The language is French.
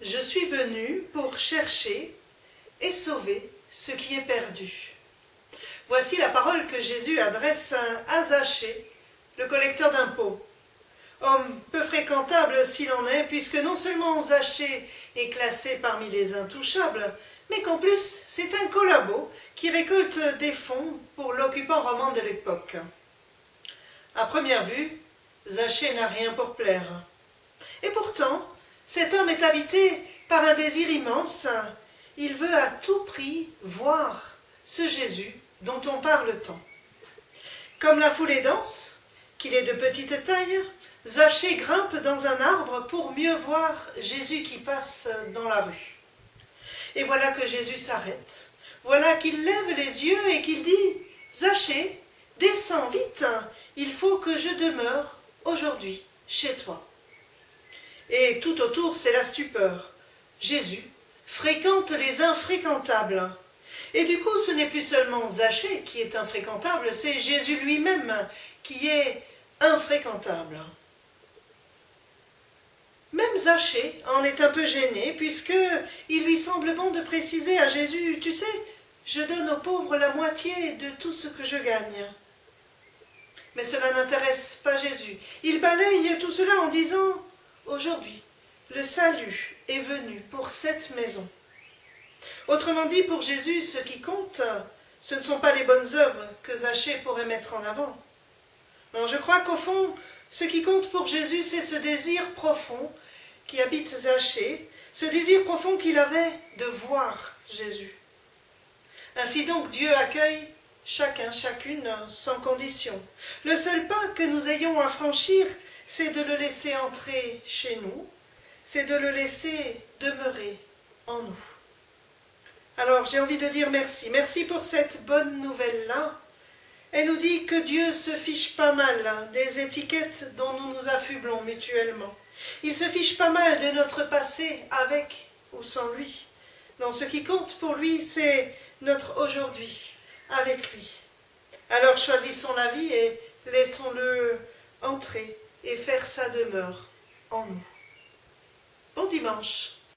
Je suis venu pour chercher et sauver ce qui est perdu. Voici la parole que Jésus adresse à Zachée, le collecteur d'impôts. Homme peu fréquentable s'il en est, puisque non seulement Zachée est classé parmi les intouchables, mais qu'en plus c'est un collabo qui récolte des fonds pour l'occupant romain de l'époque. À première vue, Zachée n'a rien pour plaire. Et pourtant, cet homme est habité par un désir immense. Il veut à tout prix voir ce Jésus dont on parle tant. Comme la foule est dense, qu'il est de petite taille, Zachée grimpe dans un arbre pour mieux voir Jésus qui passe dans la rue. Et voilà que Jésus s'arrête. Voilà qu'il lève les yeux et qu'il dit « Zachée, descends vite, il faut que je demeure aujourd'hui chez toi. » Et tout autour, c'est la stupeur. Jésus fréquente les infréquentables. Et du coup, ce n'est plus seulement Zachée qui est infréquentable, c'est Jésus lui-même qui est infréquentable. Même Zachée en est un peu gêné, puisqu'il lui semble bon de préciser à Jésus « Tu sais, je donne aux pauvres la moitié de tout ce que je gagne. » Mais cela n'intéresse pas Jésus. Il balaye tout cela en disant « Aujourd'hui, le salut est venu pour cette maison. » Autrement dit, pour Jésus, ce qui compte, ce ne sont pas les bonnes œuvres que Zachée pourrait mettre en avant. Non, je crois qu'au fond, ce qui compte pour Jésus, c'est ce désir profond qui habite Zachée, ce désir profond qu'il avait de voir Jésus. Ainsi donc, Dieu accueille chacun, chacune, sans condition. Le seul pas que nous ayons à franchir, c'est de le laisser entrer chez nous, c'est de le laisser demeurer en nous. Alors j'ai envie de dire merci. Merci pour cette bonne nouvelle-là. Elle nous dit que Dieu se fiche pas mal des étiquettes dont nous nous affublons mutuellement. Il se fiche pas mal de notre passé avec ou sans lui. Non, ce qui compte pour lui, c'est notre aujourd'hui avec lui. Alors choisissons la vie et laissons-le entrer et faire sa demeure en nous. Bon dimanche.